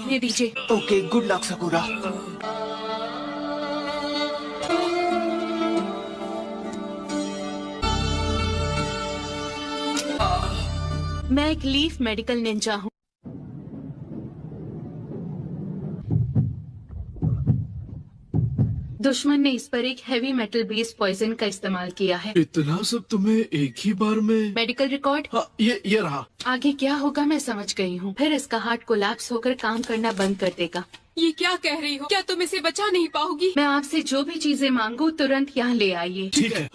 देखने दीजिए। Okay, good luck sakura. मैं एक लीफ मेडिकल निंजा हूँ। दुश्मन ने इस पर एक हैवी मेटल बेस्ड पॉइजन का इस्तेमाल किया है। इतना सब तुम्हें एक ही बार में? Medical record? हाँ, ये रहा। आगे क्या होगा मैं समझ गई हूँ। फिर इसका हार्ट कोलैप्स होकर काम करना बंद कर देगा। ये क्या कह रही हो? क्या तुम इसे बचा नहीं पाओगी? मैं आपसे जो भी चीजें मांगू तुरंत यहाँ ले आइए। ठीक है।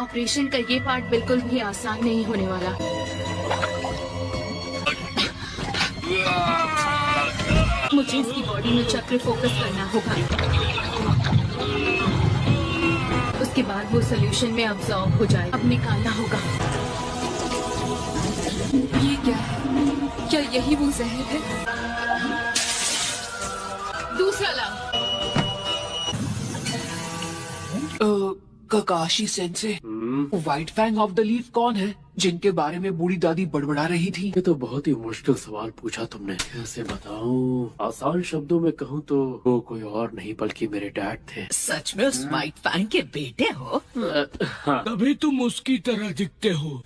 ऑपरेशन का ये पार्ट बिल्कुल भी आसान नहीं होने वाला। मुझे इसकी बॉडी में चक्र फोकस करना होगा। उसके बाद वो सोल्यूशन में अब्सॉर्ब हो जाए। अब निकालना होगा। ये क्या है? क्या यही वो जहर है? दूसरा लाओ। Kakashi sensei, white fang of the leaf कौन है जिनके बारे में बूढ़ी दादी बड़बड़ा रही थी? ये तो बहुत ही मुश्किल सवाल पूछा तुमने। कैसे बताऊं? आसान शब्दों में कहूँ तो वो कोई और नहीं बल्कि मेरे डैड थे। सच में उस व्हाइट फैंग के बेटे हो? हाँ। तभी तुम उसकी तरह दिखते हो।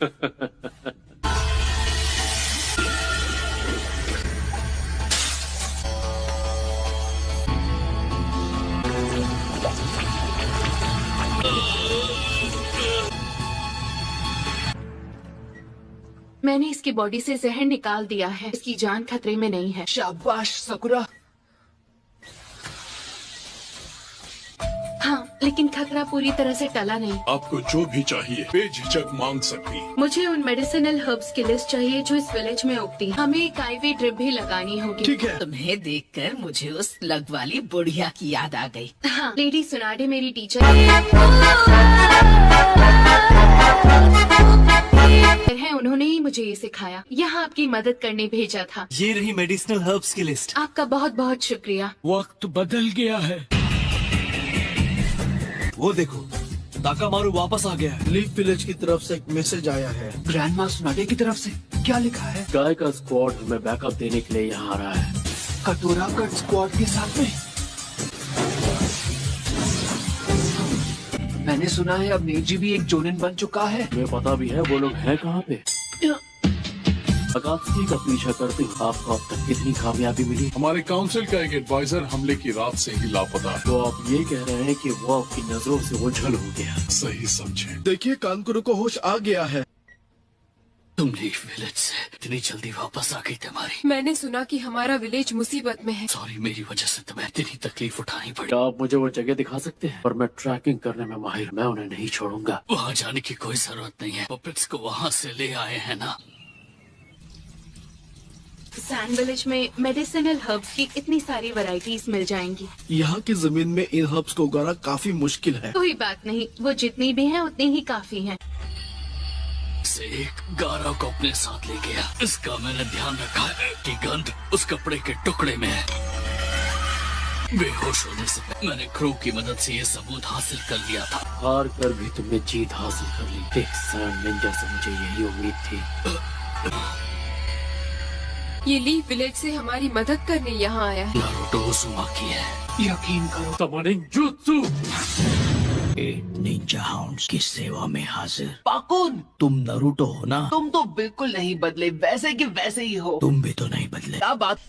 मैंने इसकी बॉडी से जहर निकाल दिया है। इसकी जान खतरे में नहीं है। शाबाश सकुरा। हाँ, लेकिन खतरा पूरी तरह से टला नहीं। आपको जो भी चाहिए बेझिझक मांग सकती। मुझे उन मेडिसिनल हर्ब्स की लिस्ट चाहिए जो इस विलेज में उगती। हमें एक आईवी ड्रिप भी लगानी होगी। ठीक है। तुम्हें देखकर मुझे उस लग वाली बुढ़िया की याद आ गई। हाँ, लेडी सुनाडे मेरी टीचर है। उन्होंने ही मुझे ये सिखाया। यहाँ आपकी मदद करने भेजा था। ये रही मेडिसिनल हर्ब्स की लिस्ट। आपका बहुत बहुत शुक्रिया। वक्त बदल गया है। वो देखो, ताकामारू वापस आ गया है। लीफ विलेज की तरफ से एक मैसेज आया है। ग्रैंडमा सुनाडे की तरफ से क्या लिखा है? गाय का स्क्वाड हमें बैकअप देने के लिए यहाँ आ रहा है। कटोरा कट स्क्वाड के साथ में। मैंने सुना है अब नेजी भी एक जोनिन बन चुका है। तुम्हें पता भी है वो लोग हैं कहाँ पे? अकात्सुकी का पीछा करते हुए आपको अब तक कितनी कामयाबी मिली? हमारे काउंसिल का एक एडवाइजर हमले की रात से ही लापता है। तो आप ये कह रहे हैं कि वो आपकी नजरों से ओझल हो गया? सही समझे। देखिए कानकुरो को होश आ गया है। तुम लीफ विलेज से इतनी जल्दी वापस आ गई तुम्हारी। मैंने सुना कि हमारा विलेज मुसीबत में है। सॉरी, मेरी वजह से तुम्हें इतनी तकलीफ उठानी पड़ी। क्या आप मुझे वो जगह दिखा सकते हैं? और मैं ट्रैकिंग करने में माहिर, मैं उन्हें नहीं छोड़ूंगा। वहाँ जाने की कोई जरूरत नहीं है। पपेट्स को वहाँ से ले आए हैं ना। सैंड विलेज में मेडिसिनल हर्ब्स की इतनी सारी वैरायटीज मिल जाएंगी। यहाँ की जमीन में इन हर्ब्स को उगाना काफी मुश्किल है। कोई बात नहीं, वो जितनी भी हैं उतनी ही काफी हैं। से एक गारा को अपने साथ ले गया। इसका मैंने ध्यान रखा है कि गंध उस कपड़े के टुकड़े में है। बेहोश होने से पहले मैंने क्रू की मदद से ये सबूत हासिल कर लिया था। हार कर भी तुमने जीत हासिल कर ली। एक सैंड निंजा से मुझे यही उम्मीद थी। ये लीफ विलेज से हमारी मदद करने यहाँ आया है। नारुतो उज़ुमाकी है। यकीन करो। Summoning jutsu. निंजा हाउंड्स की सेवा में हाजिर। पाकुन, तुम नरूटो हो ना? तुम तो बिल्कुल नहीं बदले, वैसे कि वैसे ही हो। तुम भी तो नहीं बदले। क्या बात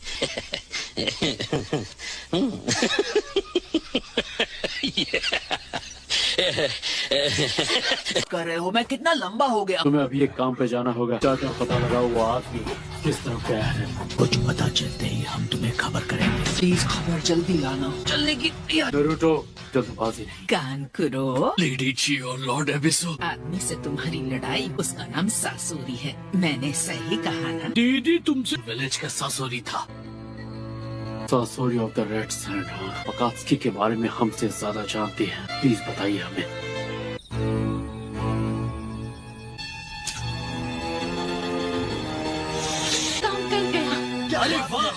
कर रहे हो? मैं कितना लंबा हो गया? तुम्हें अभी एक काम पे जाना होगा। क्या पता लगा वो आदमी किस तरह गया है? कुछ पता चलते ही हम तुम्हें खबर करेंगे। प्लीज खबर जल्दी लाना। चलने की नारुतो, जल्दबाजी नहीं। कानकुरो, लेडी ची और लॉर्ड एबिसो। आदमी से तुम्हारी लड़ाई, उसका नाम सासूरी है। मैंने सही कहा ना? दीदी तुमसे विलेज का सासोरी था। Sasori of the red sand. Akatsuki के बारे में हमसे ज्यादा जानती है। प्लीज बताइए हमें। काम कर गया। अरे वाह,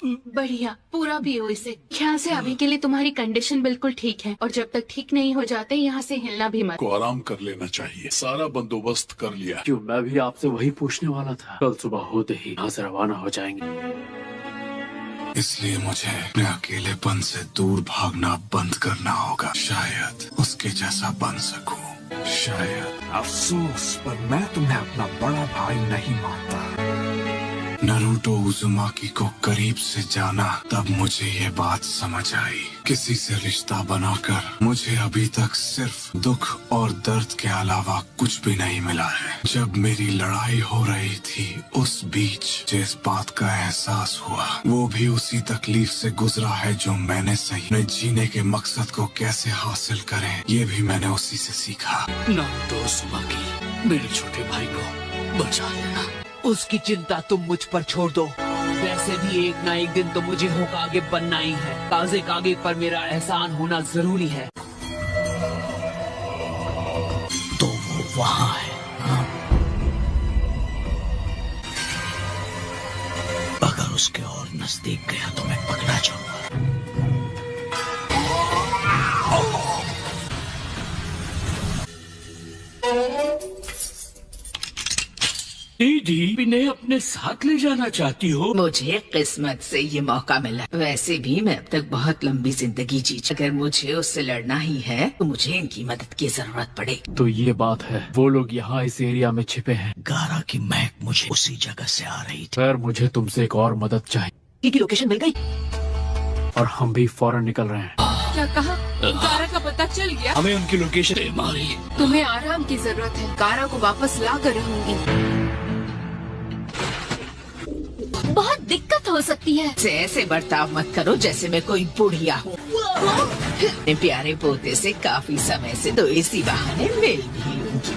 बढ़िया, पूरा पियो इसे। ख्याल से अभी के लिए तुम्हारी कंडीशन बिल्कुल ठीक है, और जब तक ठीक नहीं हो जाते यहाँ से हिलना भी मत। को आराम कर लेना चाहिए। सारा बंदोबस्त कर लिया। क्यों, मैं भी आपसे वही पूछने वाला था। कल सुबह होते ही यहाँ से रवाना हो जाएंगे। इसलिए मुझे अपने अकेलेपन से दूर भागना बंद करना होगा। शायद उसके जैसा बन सकूं। शायद। अफसोस, पर मैं तुम्हें अपना बड़ा भाई नहीं मानता। नारुतो उज़ुमाकी को करीब से जाना, तब मुझे ये बात समझ आई। किसी से रिश्ता बनाकर मुझे अभी तक सिर्फ दुख और दर्द के अलावा कुछ भी नहीं मिला है। जब मेरी लड़ाई हो रही थी, उस बीच जिस बात का एहसास हुआ, वो भी उसी तकलीफ से गुजरा है जो मैंने सही। अपने जीने के मकसद को कैसे हासिल करें, ये भी मैंने उसी से सीखा। नारुतो उज़ुमाकी, मेरे छोटे भाई को बचा लेना। उसकी चिंता तुम मुझ पर छोड़ दो। वैसे भी एक ना एक दिन तो मुझे होकागे बनना ही है। काज़ेकागे पर मेरा एहसान होना जरूरी है। तो वो वहाँ है, हाँ? अगर उसके और नजदीक गया तो मैं पकड़ा जाऊंगा। दीदी, इन्हें अपने साथ ले जाना चाहती हो? मुझे किस्मत से ये मौका मिला। वैसे भी मैं अब तक बहुत लंबी जिंदगी जी चुकी। अगर मुझे उससे लड़ना ही है तो मुझे इनकी मदद की जरूरत पड़ेगी। तो ये बात है, वो लोग यहाँ इस एरिया में छिपे हैं। गारा की महक मुझे उसी जगह से आ रही थी। खैर, मुझे तुमसे एक और मदद चाहिए। की लोकेशन मिल गई और हम भी फौरन निकल रहे हैं। क्या कहा? गारा का पता चल गया? हमें उनकी लोकेशन मारी। तुम्हें आराम की जरूरत है। गारा को वापस ला कर रहूंगी। बहुत दिक्कत हो सकती है। ऐसे बर्ताव मत करो जैसे मैं कोई बुढ़िया हूँ। अपने प्यारे पोते से काफी समय से तो इसी बहाने मिल भी लूंगी।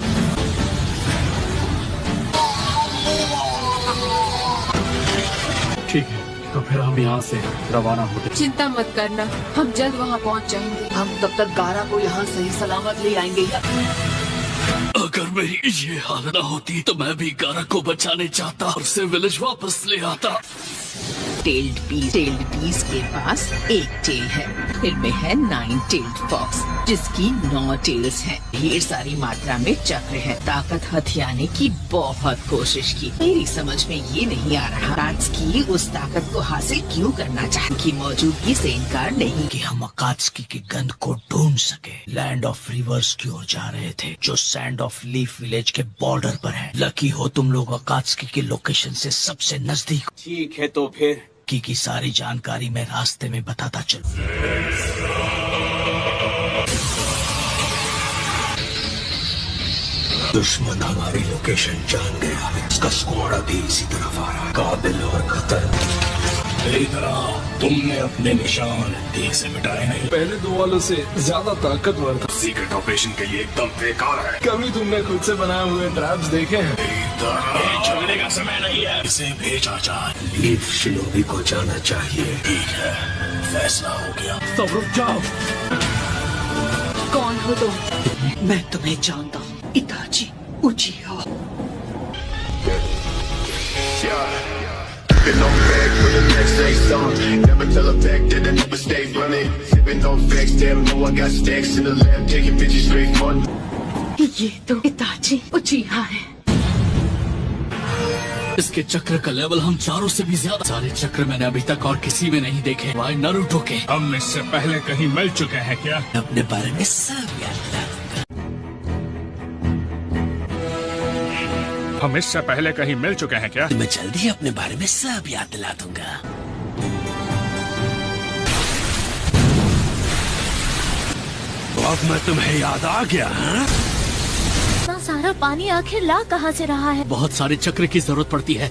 ठीक है, तो फिर हम यहाँ से रवाना होते। चिंता मत करना, हम जल्द वहाँ पहुँच जाएंगे। हम तब तक गारा को यहाँ सही सलामत ले आएंगे। अगर मेरी ये हालत न होती तो मैं भी गारा को बचाने चाहता और उसे विलेज वापस ले आता। टेल्ड पीस के पास एक टेल है। इनमें है 9 टेल्ड फॉक्स, जिसकी 9 टेल्स हैं। ढेर सारी मात्रा में चक्र है। ताकत हथियाने की बहुत कोशिश की। मेरी समझ में ये नहीं आ रहा अकात्सुकी उस ताकत को हासिल क्यों करना चाहती की मौजूदगी से इनकार नहीं। कि हम अकात्सुकी की गंध को ढूंढ सके। लैंड ऑफ रिवर्स की ओर जा रहे थे, जो सैंड ऑफ लीफ विलेज के बॉर्डर पर है। लकी हो तुम लोग अकात्सुकी के लोकेशन से सबसे नजदीक। ठीक है, तो फिर की सारी जानकारी मैं रास्ते में बताता चलूं। दुश्मन हमारी लोकेशन जान गया। इसका स्क्वाड अभी इसी तरफ आ रहा है। काबिल और खतर। तुमने अपने निशान ठीक से मिटाए नहीं। पहले दो वालों से ज्यादा ताकतवर था। सीक्रेट ऑपरेशन के लिए एकदम बेकार है। कभी तुमने खुद से बनाए हुए ट्रैप्स देखे हैं? झगड़े का समय नहीं है। इसे भेजा जाए। लीफ शिनोबी को जाना चाहिए। ठीक है, फैसला हो गया। सब रुक जाओ। कौन हो तुम? मैं तुम्हें जानता हूँ, इताची उचिहा। Been on back for the next say song. Never tell a fact that I never stay running. Sipping on facts, damn, know I got stacks in the lab, taking bitches straight fun. ये तो इताची उचिहा है। इसके चक्र का level हम चारों से भी ज्यादा। सारे चक्र मैंने अभी तक और किसी में नहीं देखे। वाई नारुतो के। हम इससे पहले कहीं मिल चुके हैं क्या? अपने बारे में सब याद दिला दूंगा। हम इससे पहले कहीं मिल चुके हैं क्या? मैं जल्दी ही अपने बारे में सब याद दिला दूंगा। अब मैं तुम्हें याद आ गया। इतना सारा पानी आखिर ला कहाँ से रहा है? बहुत सारे चक्र की जरूरत पड़ती है।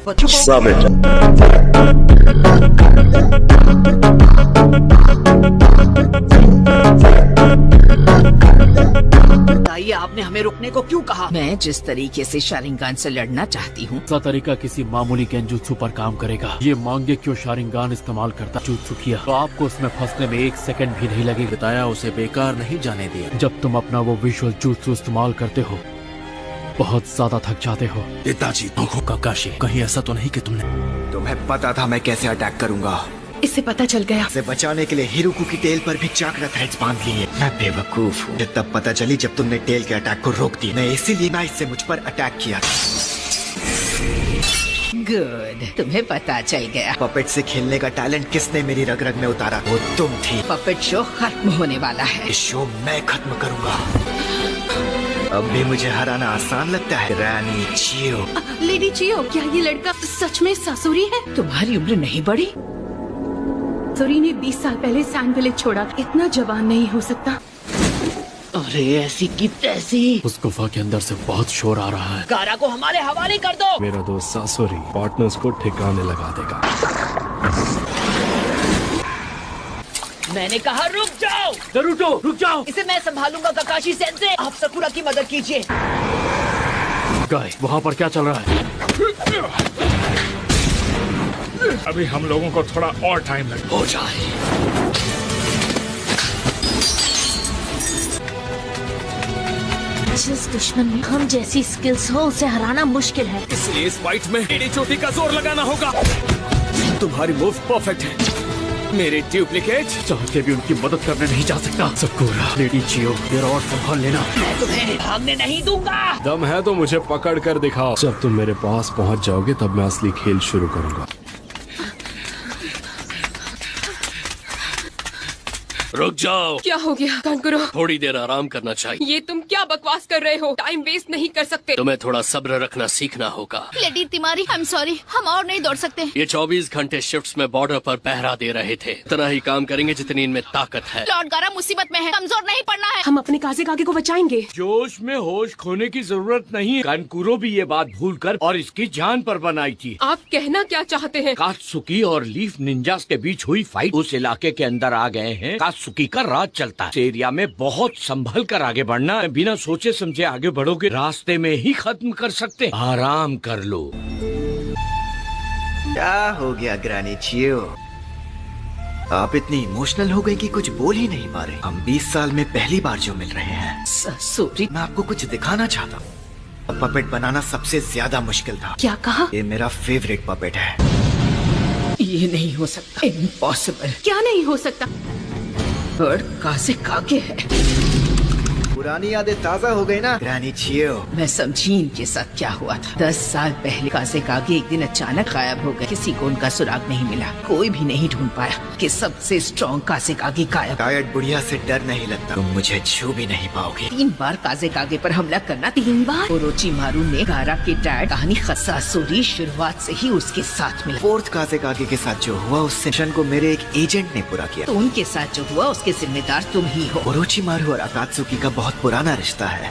बताइए, आपने हमें रुकने को क्यों कहा? मैं जिस तरीके से शारिंगान से लड़ना चाहती हूँ, ऐसा तरीका किसी मामूली गेंजुत्सु पर काम करेगा। ये मांगे क्यों शारिंगान इस्तेमाल करता जुत्सु किया, तो आपको उसमें फंसने में 1 सेकंड भी नहीं लगेगा। बताया उसे बेकार नहीं जाने दिया। जब तुम अपना वो विजुअल जुत्सु इस्तेमाल करते हो, बहुत ज्यादा थक जाते हो। इताची, काकाशी, कहीं ऐसा तो नहीं कि तुम्हें तुम्हें पता था मैं कैसे अटैक करूंगा। इससे पता चल गया। से बचाने के लिए हिरुकु की टेल पर भी चाकरा थ्रेड्स बांध लिए। मैं बेवकूफ हूँ। तब पता चली जब तुमने टेल के अटैक को रोक दिया। मैं इसीलिए नाइफ से मुझ पर अटैक किया। गुड, तुम्हें पता चल गया। पपेट से खेलने का टैलेंट किसने मेरी रग रग में उतारा? वो तुम थी। पपेट शो खत्म होने वाला है। इस शो मैं खत्म करूंगा। अब भी मुझे हराना आसान लगता है। रानी चियो। लेडी चियो, क्या ये लड़का सच में सासुरी है? तुम्हारी उम्र नहीं बढ़ी? सासुरी ने 20 साल पहले सैंड विलेज छोड़ा। इतना जवान नहीं हो सकता। अरे ऐसी की तैसी। उस गुफा के अंदर से बहुत शोर आ रहा है। गारा को हमारे हवाले कर दो। मेरा दोस्त सासुरी पार्टनर्स को ठिकाने लगा देगा। मैंने कहा रुक जाओ। नरूटो रुक जाओ। इसे मैं संभालूंगा काकाशी सेंसे। आप सकुरा की मदद कीजिए। गाय, वहाँ पर क्या चल रहा है? अभी हम लोगों को थोड़ा और टाइम लगेगा। हो जाए। जिस दुश्मन में हम जैसी स्किल्स हो उसे हराना मुश्किल है। इसलिए इस फाइट में एडी चोटी का जोर लगाना होगा। तुम्हारी मूव परफेक्ट है। मेरे डुप्लीकेट चाह के भी उनकी मदद करने नहीं जा सकता। सकुरा, लेडी चियो, मेरा और संभाल लेना। मैं तुम्हें भागने नहीं दूंगा। दम है तो मुझे पकड़ कर दिखाओ। जब तुम मेरे पास पहुंच जाओगे तब मैं असली खेल शुरू करूंगा। रुक जाओ। क्या हो गया कानकुरो? थोड़ी देर आराम करना चाहिए। ये तुम क्या बकवास कर रहे हो? टाइम वेस्ट नहीं कर सकते। तुम्हें थोड़ा सब्र रखना सीखना होगा। लेडी तिमारी, आई एम सॉरी, हम और नहीं दौड़ सकते। ये 24 घंटे शिफ्ट्स में बॉर्डर पर पहरा दे रहे थे। इतना ही काम करेंगे जितनी इनमें ताकत है। लॉर्ड गारा मुसीबत में है, कमजोर नहीं पड़ना है। हम अपने काज़ेकागे को बचाएंगे। जोश में होश खोने की जरूरत नहीं। कानकुरो भी ये बात भूलकर और इसकी जान पर बनाई थी। आप कहना क्या चाहते हैं? कात्सुकी और लीफ निंजास के बीच हुई फाइट उस इलाके के अंदर आ गए हैं। कात्सुकी का राज चलता है। इस एरिया में बहुत संभल कर आगे बढ़ना। बिना सोचे समझे आगे बढ़ोगे रास्ते में ही खत्म कर सकते। आराम कर लो। क्या हो गया ग्रैनी चियो? आप इतनी इमोशनल हो गई कि कुछ बोल ही नहीं पा रहे। हम 20 साल में पहली बार जो मिल रहे हैं। सॉरी, मैं आपको कुछ दिखाना चाहता हूँ। पपेट बनाना सबसे ज्यादा मुश्किल था। क्या कहा? ये मेरा फेवरेट पपेट है। ये नहीं हो सकता। इम्पॉसिबल। क्या नहीं हो सकता? बर्ड काज़ेकागे है। पुरानी यादें ताजा हो गई ना ग्रैनी चियो? मैं समझी इनके साथ क्या हुआ था। 10 साल पहले काज़ेकागे एक दिन अचानक गायब हो गए। किसी को उनका सुराग नहीं मिला। कोई भी नहीं ढूंढ पाया कि सबसे स्ट्रॉन्ग काज़ेकागे गायब। शायद बुढ़िया से डर नहीं लगता। तुम मुझे छू भी नहीं पाओगे। 3 बार काज़ेकागे पर हमला करना। 3 बार? ओरोचिमारू ने गारा के डैड कहानी सासुरी शुरुआत से ही उसके साथ मिला। 4th काज़ेकागे के साथ जो हुआ उस मिशन को मेरे एक एजेंट ने पूरा किया। तो उनके साथ जो हुआ उसके जिम्मेदार तुम ही हो। ओरोचिमारू और अकात्सुकी का बहुत पुराना रिश्ता है।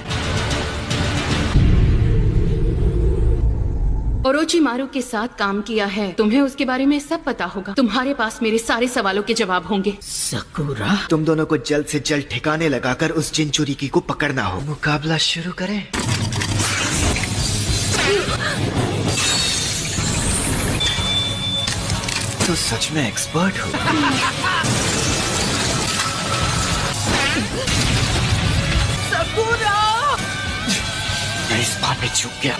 ओरोचिमारू के साथ काम किया है। तुम्हें उसके बारे में सब पता होगा। तुम्हारे पास मेरे सारे सवालों के जवाब होंगे। सकुरा, तुम दोनों को जल्द से जल्द ठिकाने लगाकर उस जिनचुरिकी को पकड़ना हो। मुकाबला शुरू करें। तो सच में एक्सपर्ट हो। सकुरा! मैं इस बात पे चूक गया।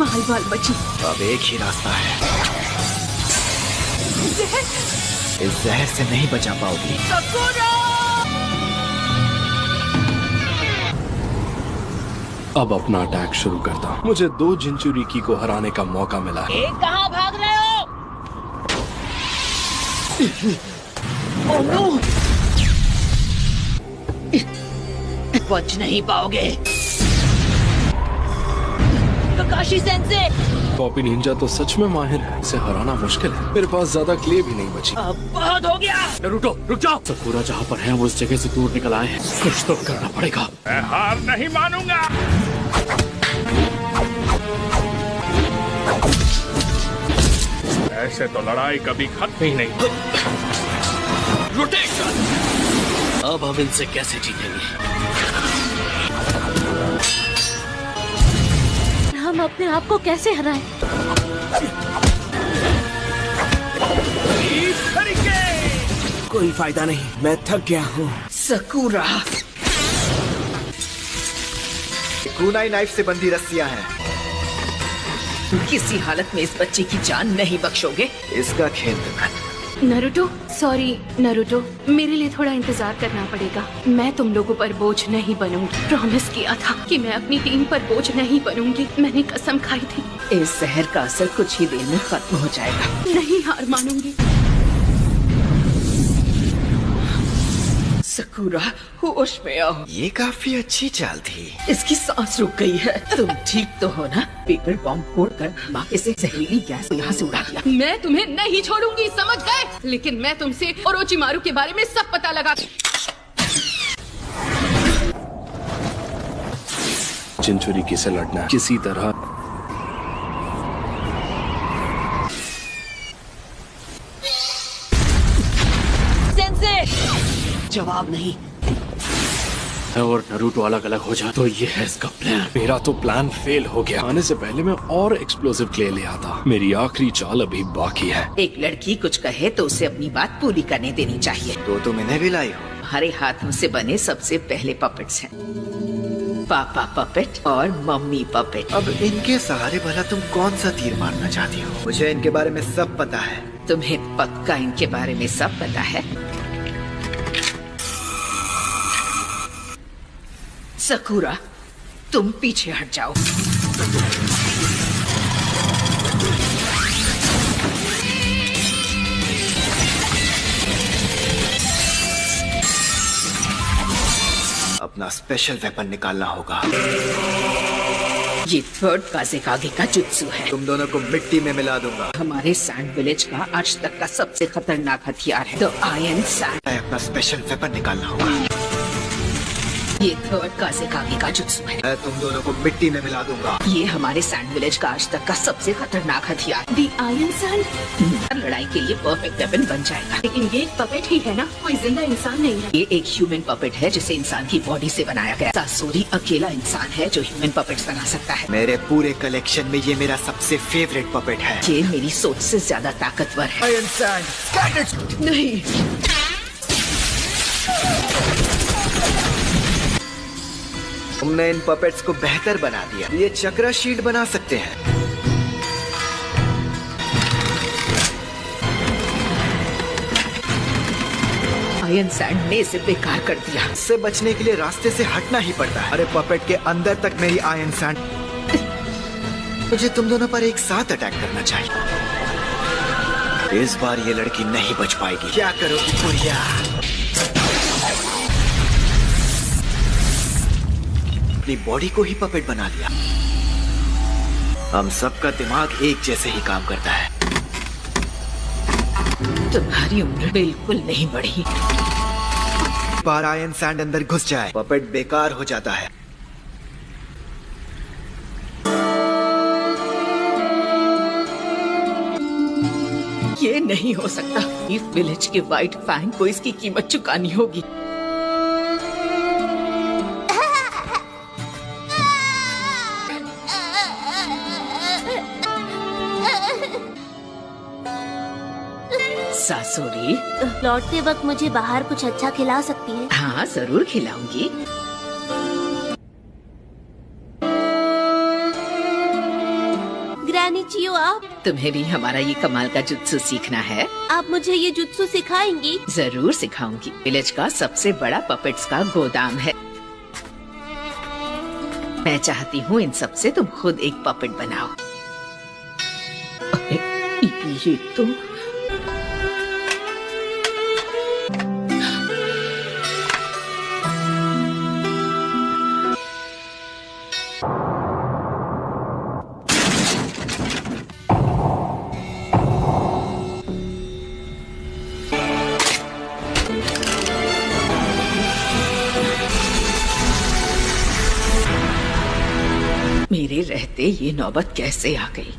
बाल बाल बची। अब एक ही रास्ता है। इस जहर से नहीं बचा पाओगी। सकुरा! अब अपना अटैक शुरू करता हूँ। मुझे 2 जिनचुरिकी को हराने का मौका मिला है। कहाँ भाग रहे हो? Oh no! बच नहीं पाओगे। काकाशी सेंसे! कॉपी निंजा तो सच में माहिर है। इसे हराना मुश्किल है। मेरे पास ज्यादा क्ले भी नहीं बची। अब बहुत हो गया। नरूटो रुक जाओ। सकुरा जहाँ पर है वो इस जगह से दूर निकल आए हैं। कुछ तो करना पड़ेगा। मैं हार नहीं मानूंगा। ऐसे तो लड़ाई कभी खत्म ही नहीं। रोटेशन। अब हम इनसे कैसे जीतेंगे? हम अपने आप को कैसे हराएं? कोई फायदा नहीं, मैं थक गया हूँ। सकुरा! कुनाई नाइफ से बंधी रस्सियां हैं। तुम किसी हालत में इस बच्चे की जान नहीं बख्शोगे। इसका खेल तो खत्म। नरूटो, सॉरी नरूटो, मेरे लिए थोड़ा इंतजार करना पड़ेगा। मैं तुम लोगों पर बोझ नहीं बनूंगी। प्रॉमिस किया था कि मैं अपनी टीम पर बोझ नहीं बनूंगी। मैंने कसम खाई थी। इस जहर का असर कुछ ही देर में खत्म हो जाएगा। नहीं हार मानूंगी। सकूरा, होश में आओ। ये काफी अच्छी चाल थी। इसकी सांस रुक गई है। तुम ठीक तो हो ना? पेपर बॉम्ब फोड़कर बाकी से जहरीली गैस को यहाँ से उड़ा दिया। मैं तुम्हें नहीं छोड़ूंगी, समझ गए? लेकिन मैं तुमसे ओरोचिमारू के बारे में सब पता लगा। चिंचुरी से लड़ना है किसी तरह। जवाब नहीं। और नारुतो अलग अलग हो जाए तो ये है इसका प्लान। मेरा तो प्लान फेल हो गया। आने से पहले मैं और एक्सप्लोसिव क्ले ले आता। मेरी आखिरी चाल अभी बाकी है। एक लड़की कुछ कहे तो उसे अपनी बात पूरी करने देनी चाहिए। तो तुम इन्हें भी लाई हो? हमारे हाथों से बने सबसे पहले पपेट्स हैं। पापा पपेट और मम्मी पपेट। अब इनके सहारे भला तुम कौन सा तीर मारना चाहती हो? मुझे इनके बारे में सब पता है। तुम्हें पक्का इनके बारे में सब पता है? सकूरा, तुम पीछे हट जाओ। अपना स्पेशल वेपन निकालना होगा। ये थर्ड काज़ेकागे का जुत्सु है। तुम दोनों को मिट्टी में मिला दूंगा। हमारे सैंड विलेज का आज तक का सबसे खतरनाक हथियार है, द आयरन सैंड। अपना स्पेशल वेपन निकालना होगा। ये थर्ड काज़ेकागे का जुत्सु है। मैं तुम दोनों को मिट्टी में मिला दूंगा। ये हमारे सैंड विलेज का आज तक का सबसे खतरनाक हथियार, दी आयरन सैंड। लड़ाई के लिए परफेक्ट वेपन बन जाएगा। लेकिन ये एक पपेट ही है ना, कोई जिंदा इंसान नहीं है। ये एक ह्यूमन पपेट है जिसे इंसान की बॉडी से बनाया गया। सासोरी अकेला इंसान है जो ह्यूमन पपेट्स बना सकता है। मेरे पूरे कलेक्शन में ये मेरा सबसे फेवरेट पपेट है। ये मेरी सोच से ज्यादा ताकतवर है। आयरन सैंड नहीं। तुमने इन पपेट्स को बेहतर बना दिया। ये चक्रा शीट बना सकते हैं। आयरन सैंड ने इसे बेकार कर दिया। इससे बचने के लिए रास्ते से हटना ही पड़ता है। अरे पपेट के अंदर तक मेरी आयरन सैंड। मुझे तुम दोनों पर एक साथ अटैक करना चाहिए। इस बार ये लड़की नहीं बच पाएगी। क्या करोगी पुरिया? अपनी बॉडी को ही पपेट बना दिया। हम सबका दिमाग एक जैसे ही काम करता है। तुम्हारी उम्र बिल्कुल नहीं बढ़ी। बार आयरन सैंड अंदर घुस जाए, पपेट बेकार हो जाता है। ये नहीं हो सकता। इस विलेज के व्हाइट फैंग को इसकी कीमत चुकानी होगी। सासोरी, लौटते वक्त मुझे बाहर कुछ अच्छा खिला सकती है? हाँ जरूर खिलाऊंगी। ग्रैनी चियो, आप? तुम्हें भी हमारा ये कमाल का जुत्सु सीखना है? आप मुझे ये जुत्सु सिखाएंगी? जरूर सिखाऊंगी। विलेज का सबसे बड़ा पपेट्स का गोदाम है। मैं चाहती हूँ इन सब से तुम खुद एक पपेट बनाओ। ये तो मेरे रहते ये नौबत कैसे आ गई?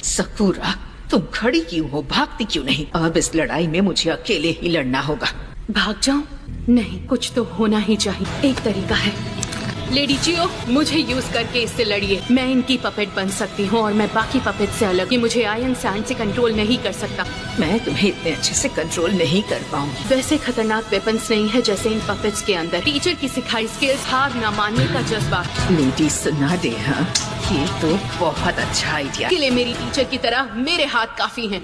सकूरा, तुम खड़ी क्यों हो? भागती क्यों नहीं? अब इस लड़ाई में मुझे अकेले ही लड़ना होगा। भाग जाऊं? नहीं, कुछ तो होना ही चाहिए। एक तरीका है। लेडी जियो, मुझे यूज करके इससे लड़िए। मैं इनकी पपेट बन सकती हूँ और मैं बाकी पपेट से अलग, कि मुझे आयरन सैंड से कंट्रोल नहीं कर सकता। मैं तुम्हें इतने अच्छे से कंट्रोल नहीं कर पाऊंगी। वैसे खतरनाक वेपन्स नहीं है जैसे इन पपेट्स के अंदर। टीचर की सिखाई स्किल्स, हार न मानने का जज्बा। लेडी सुना दे, हाँ ये तो बहुत अच्छा आइडिया। किले मेरी टीचर की तरह मेरे हाथ काफी हैं।